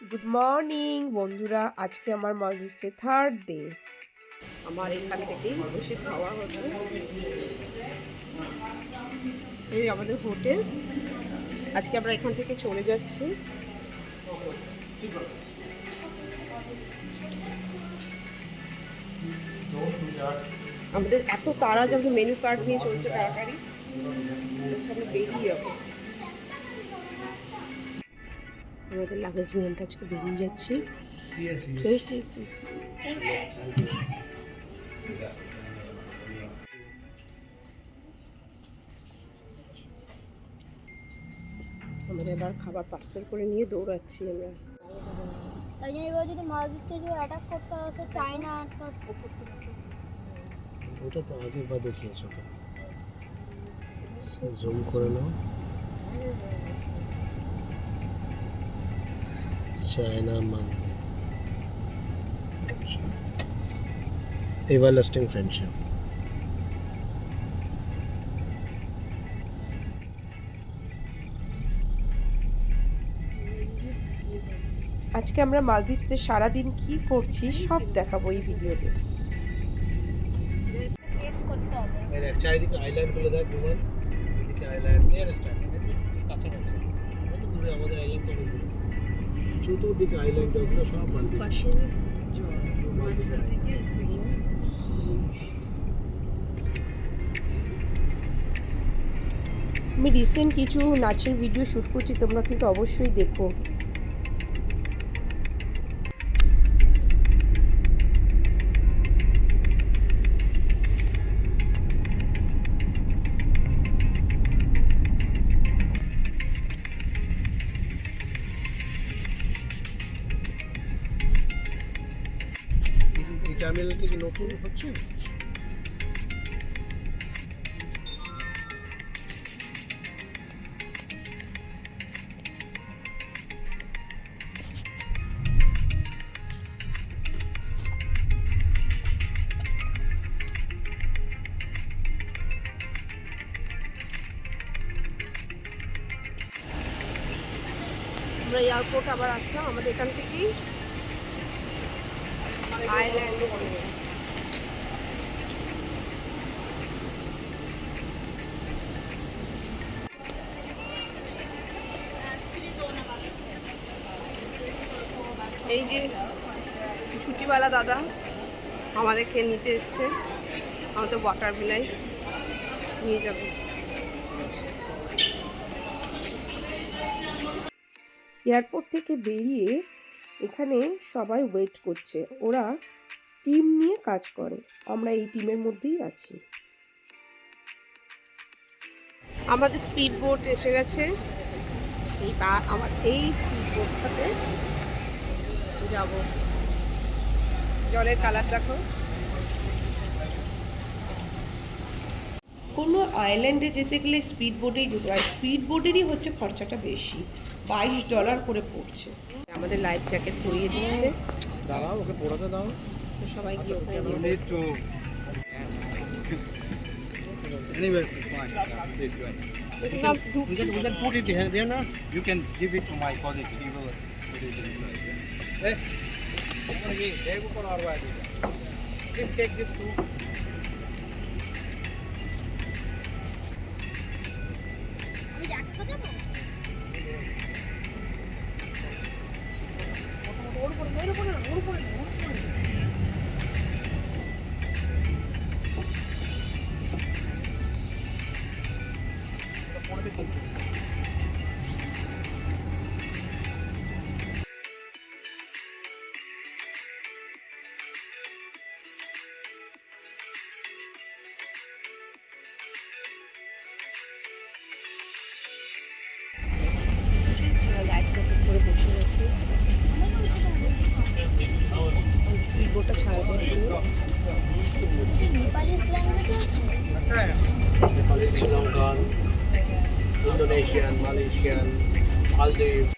Good morning বন্ধুরা, আজকে আমার মালদ্বীপসে থার্ড ডে। আমার এখান থেকেই বসে খাওয়া হচ্ছে। এই আমাদের হোটেল। আজকে আমরা এখান থেকে চলে যাচ্ছি। আমাদের এত তাড়া যে আমাদের মেনু কার্ড নিয়ে চলছে তাড়াতাড়ি, আমরা বেরিয়ে যাবো। আমাদের লাগেজ নিয়ে আমরা আজকে বেরিয়ে যাচ্ছি। আমাদের এবার খাবার পার্সেল করে নিয়ে দৌড়াচ্ছি আমরা। তাই জন্য এবার যদি মালদ্বীপকে যদি অ্যাটাক করতে হয় তো চায়না একটা ওটা তো আগের বার দেখিয়েছো তো জুম করে নাও। চায়না মান এভারলাস্টিং ফ্রেন্ডশিপ। আজকে আমরা মালদ্বীপসে সারাদিন কি করছি সব দেখাবো এই ভিডিওতে। ফেস করতে হবে। এর চারিদিকে আইল্যান্ড গুলো দেখ ভুবন, এদিকে আইল্যান্ড নিয়ারেস্ট আইল্যান্ড কাছাকাছি, কত দূরে আমাদের আইল্যান্ড, অনেক দূরে। চতুর্দিকে আইল্যান্ড ওগুলো সব মালদ্বীপ। পাশে জল, মাঝখান থেকে সিঁড়ি। আমি রিসেন্ট কিছু নাচের ভিডিও শ্যুট করছি, তোমরা কিন্তু অবশ্যই দেখো। এই টার্মিনালটা কি নতুন হচ্ছে? আমরা এয়ারপোর্ট আবার আসলাম, আমাদের এখান থেকেই আইল্যান্ডে চলে। এই যে ছুটিওয়ালা দাদা আমাদেরকে নিতে এসছে, আমাদের ওয়াটার বিলায় নিয়ে যাবে। এয়ারপোর্ট থেকে বেরিয়ে এখানে সবাই ওয়েট করছে, ওরা টিম নিয়ে কাজ করে, আমরা এই টিমের মধ্যেই আছি। আমাদের স্পিড বোট এসে গেছে। আমার এই স্পিড বোটটাতে যাব। জলের কালার দেখো। কোনো আইল্যান্ডে যেতে গেলে স্পিড বোটেই যেতে হয়, স্পিড বোটেরই হচ্ছে খরচাটা বেশি, $22 করে পড়ছে। আমাদের লাইফ জ্যাকেট পরিয়ে দিচ্ছে, দাঁড়াও, ওকে পড়াতে দাও। তো সবাই গিয়ে ওখানে You নিয়ে need to. Anyways, it's fine. Please go ahead. We can put it here, there now. You can give it to my colleague. He will put it inside. Hey, please take this too. আমি jacket দেবো life jacket পরে বসে গেছি। Speed বোটটা ছাড়বে। নেপালি ল্যাঙ্গুয়েজে Nepali, Sri Lankan, Indonesian, Malaysian, Maldives.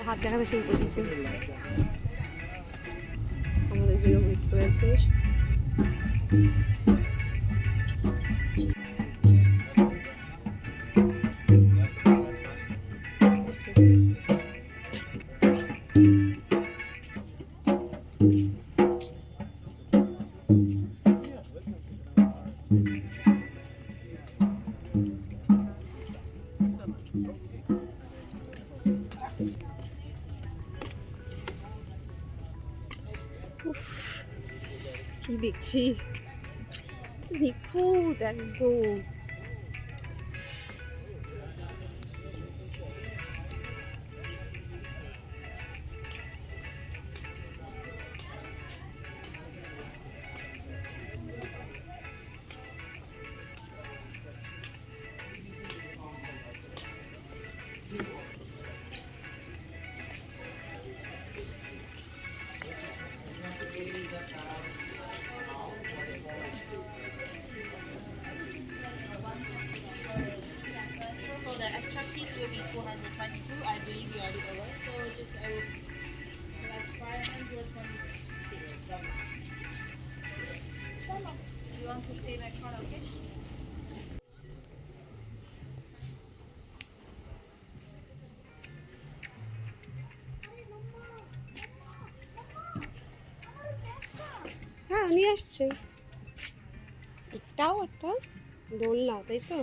হাত দেখাতে শুরু করে দিচ্ছে, আমাদের জন্য ওয়েট করে আছে। উফ, কি দেখছি, নিখুঁত একদম। So the extra fees will be 222. I believe you already over. So just I will like 526. You want to pay by card, okay? হ্যাঁ নিয়ে আসছে, এটাও একটা দোলনা, তাই তো?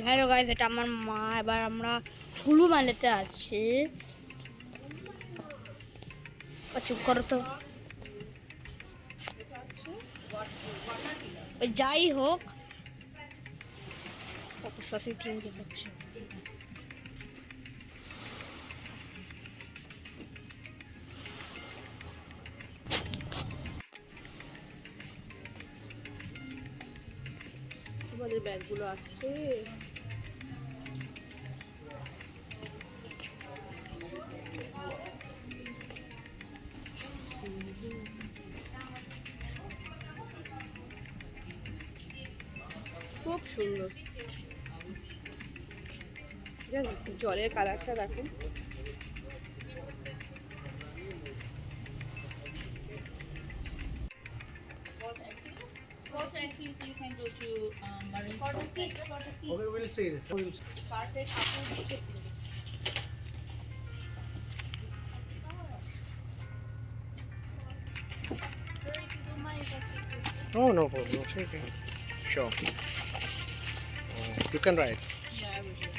হ্যালো গাইস, এটা আমার মা। এবার আমরা হুলু মালেতে আছি। চুপ করো তো। যাই হোক, অবস্থা সেই ট্রেন দেখাচ্ছে। আমাদের ব্যাগগুলো আসছে। খুব সুন্দর, জলের কালারটা দেখো। Water activities, you can go to Marine For the Sports seat, Center. for the seat. Okay, we'll see it. Perfect. Sir, if you don't mind, if I sit with you. No, no problem. Okay. Sure. You can ride. Yeah, I will do.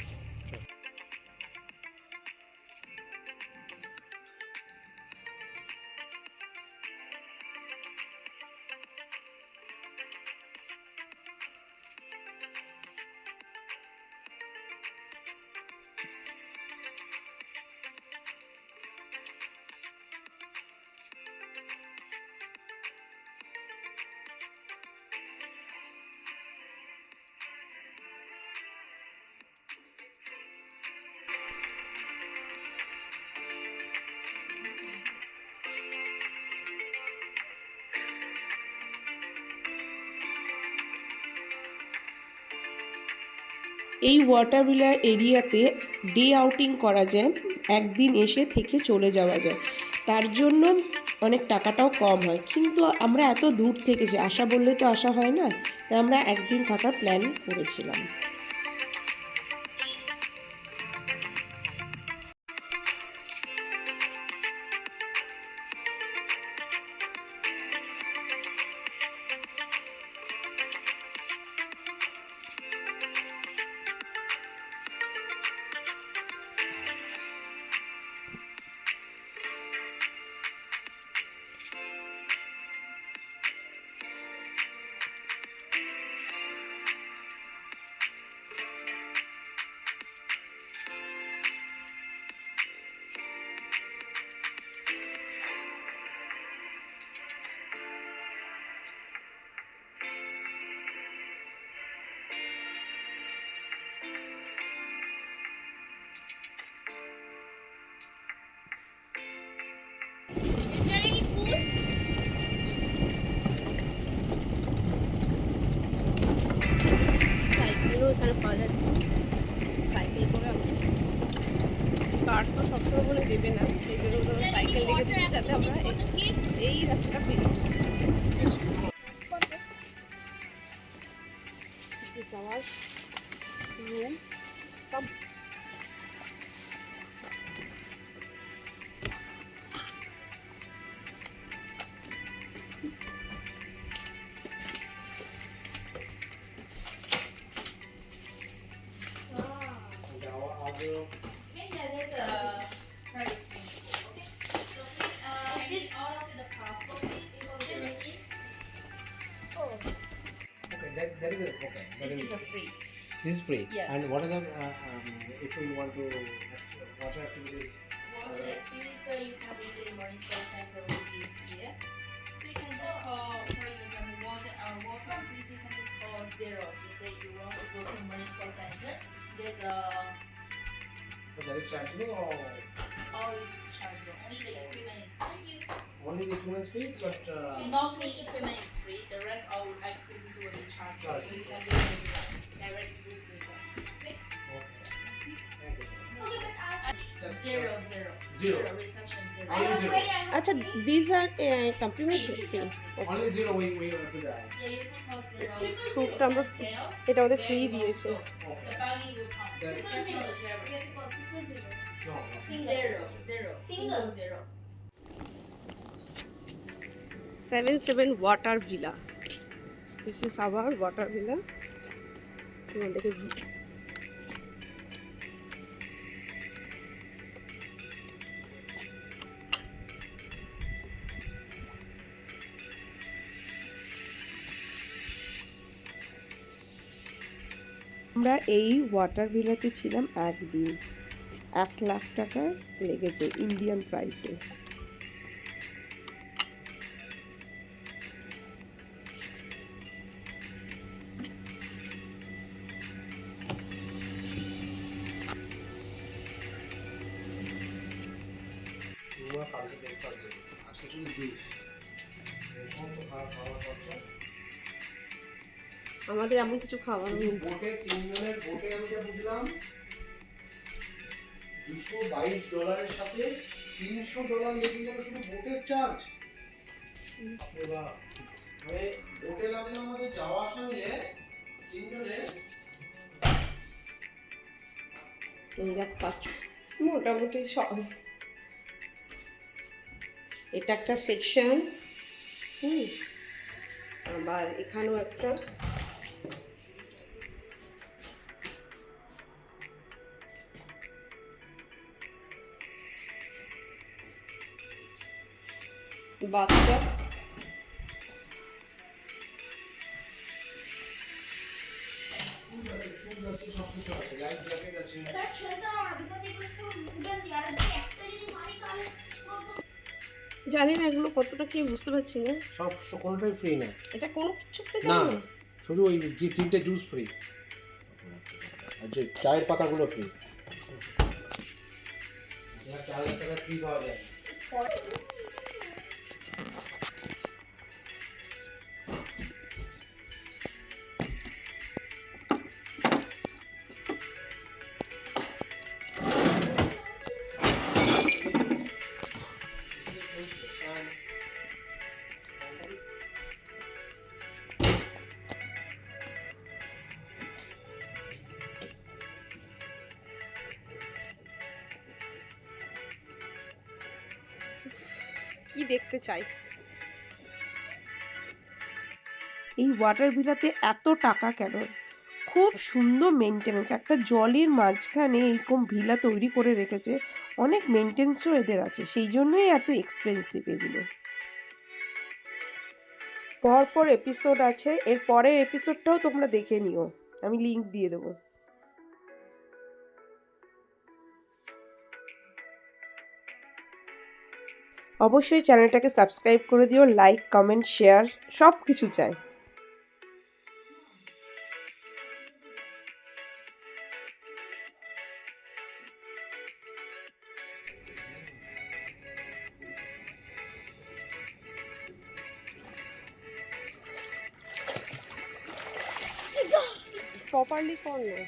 এই water বিলার এরিয়াতে day outing করা যায়, একদিন এসে থেকে চলে যাওয়া যায়, তার জন্য অনেক টাকাটাও কম হয়। কিন্তু আমরা এত দূর থেকে যে আসা বললে তো আসা হয় না, তাই আমরা একদিন থাকার প্ল্যান করেছিলাম। Is there any pool? সাইকেলও এখানে পাওয়া যাচ্ছে, সাইকেল করে আমরা কার তো সবসময় বলে দেবে না, সেই জন্য ধরো সাইকেল রেখে দিচ্ছে যাতে আমরা এই রাস্তাটা পেয়ে যাই। This is our room. Come. Okay, yeah, there's a price thing. Okay. So please, can you all of the passport, please? Okay, that is a okay. This is a free. This is free. Yeah. And what are the if we want to water activities? Water activities, so you can visit Marine Sky Center will be here. So you can just call, for example, water activities, you can just call 0 to say you want to go to Marine Sky Center. There's a So that is chargeable or always chargeable. Only the equipment is free. only the equipment free? But Snorkeling equipment is free. The rest all activities will be chargeable. So you can do it directly with them. Okay? thank you. Zero, zero. Zero. Reception zero. Only zero. আচ্ছা, these are complimentary free. Only zero we have to die. Yeah, you can call zero. Fruitটা আমরা এটা আমাদের free দিয়েছে। The buggy will come. That- Just for the driver. No. Zero, zero. Single zero. 77 water villa. This is our water villa. তোমাদেরকে আমরা এই water ভিলাতে ছিলাম একদিন, 1,00,000 টাকা লেগেছে ইন্ডিয়ান প্রাইসে। তোমরা কালকে ব্রেকফাস্ট দেবে, আজকে শুধু জুস। এরকম তো খাওয়া খরচা। আমাদের এমন কিছু খাওয়ানো নেই। বোটে 3 জনের বোটে আমি যা বুঝলাম $222 সাথে $300 লেগে গেল শুধু বোটের চার্জ। বাহ, মানে বোটে লাগলো আমাদের যাওয়া আসা মিলে 3 জনের এই দেখ পাচ্ছ মোটামুটি সব। এটা একটা সেকশন, আবার এখানেও একটা। বাচ্চা সবকিছু আছে, লাইফ জ্যাকেট আছে। জানি না এগুলো কতটা কি বুঝতে পারছি না। সব কোনোটাই ফ্রি না। এটা কোনো কিছু ফ্রি না, দেয় না। শুধু ওই যে 3টে জুস ফ্রি আর যে চায়ের পাতাগুলো ফ্রি। 4,00,000 টাকা ফ্রি পাওয়া যায়। কি দেখতে চাই। এই ওয়াটার ভিলাতে এত টাকা কেন? খুব সুন্দর মেনটেনেন্স, একটা জলের মাঝখানে এরকম ভিলা তৈরি করে রেখেছে, অনেক মেনটেন্সও এদের আছে, সেই জন্যই এত এক্সপেন্সিভ এগুলো। পরপর এপিসোড আছে, এর পরের এপিসোডটাও তোমরা দেখে নিও, আমি লিংক দিয়ে দেবো। অবশ্যই চ্যানেলটাকে সাবস্ক্রাইব করে দিও, লাইক কমেন্ট শেয়ার সব কিছু চাই। প্রপারলি কর না।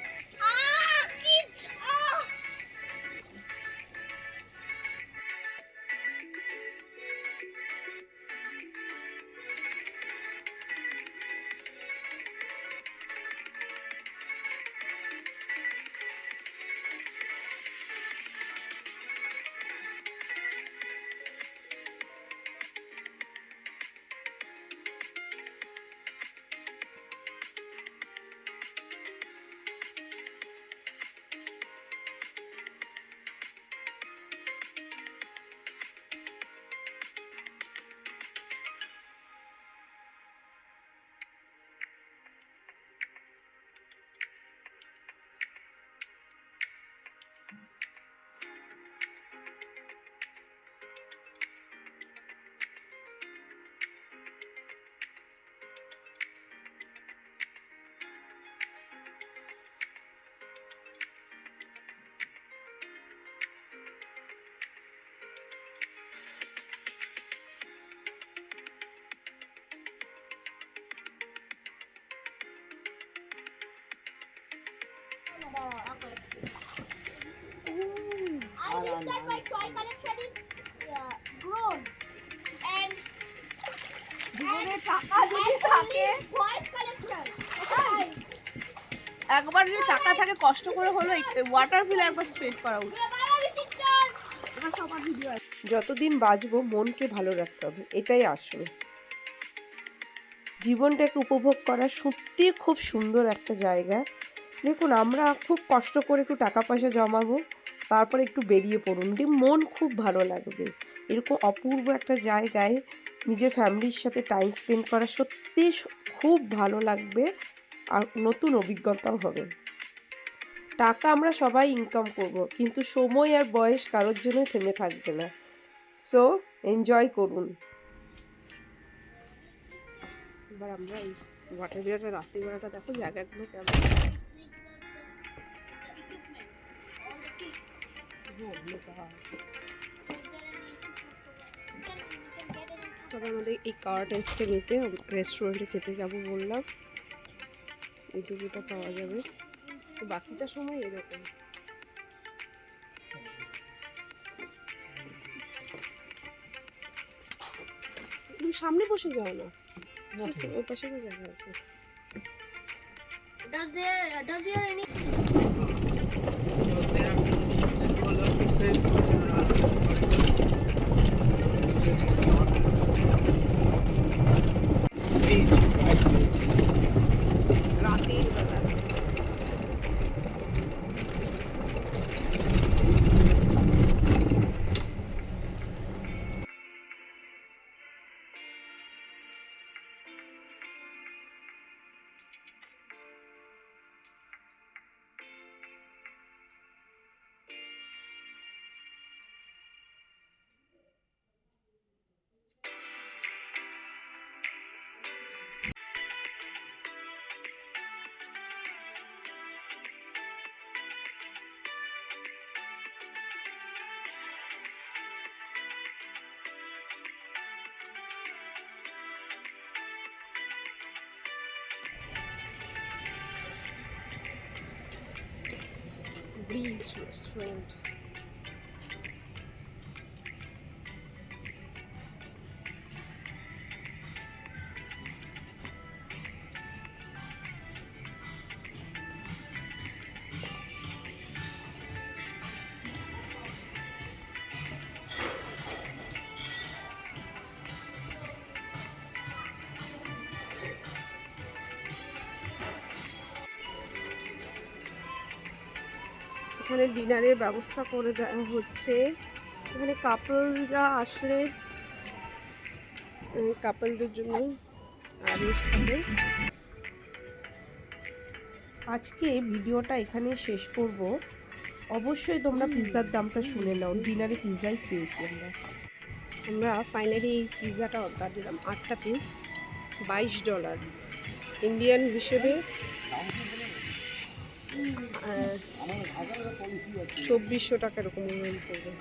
জীবনে টাকা যদি থাকে, একবার যদি টাকা থাকে কষ্ট করে হলো ওয়াটার ফিল একবার স্পেন্ড করা উচিত। আমার সবার ভিডিও আছে। যতদিন বাঁচবো মনকে ভালো রাখতে হবে, এটাই আসল। জীবনটাকে উপভোগ করা সত্যি খুব সুন্দর একটা জায়গা। দেখুন, আমরা খুব কষ্ট করে একটু টাকা পয়সা জমাবো, তারপরে একটু বেরিয়ে পড়ুন, মন খুব ভালো লাগবে। এরকম অপূর্ব একটা জায়গায় নিজের ফ্যামিলির সাথে টাইম স্পেন্ড করা সত্যি খুব ভালো লাগবে, আর নতুন অভিজ্ঞতাও হবে। টাকা আমরা সবাই ইনকাম করব, কিন্তু সময় আর বয়স কারোর জন্য থেমে থাকবে না। সো এনজয় করুন। এবার আমরা এই ওয়াটার ভিউটা রাত্রিবেলাটা দেখো জায়গাগুলো কেমন। তবে আমাদের এই কার্ট এসছে নিতে, রেস্টুরেন্টে খেতে যাব বললাম, এইটুকুটা পাওয়া যাবে, তো বাকিটা সময় এরকম। তুমি সামনে বসে যাও না, ওই পাশে তো জায়গা আছে। রাতের বেলা ব্রিজ রেস্টুরেন্ট। এখানে ডিনারের ব্যবস্থা করে দেওয়া হচ্ছে। এখানে কাপলরা আসলে কাপলদের জন্য আদেশ থাকে। আজকে ভিডিওটা এখানে শেষ করব। অবশ্যই তোমরা পিৎজার দামটা শুনে নাও। ডিনারে পিৎজাই খেয়েছি আমরা। আমরা ফাইনালি এই পিৎজাটা অর্ডার দিলাম, 8টা পিস, $22 ইন্ডিয়ান হিসেবে, 2400 টাকা এরকম পড়বে।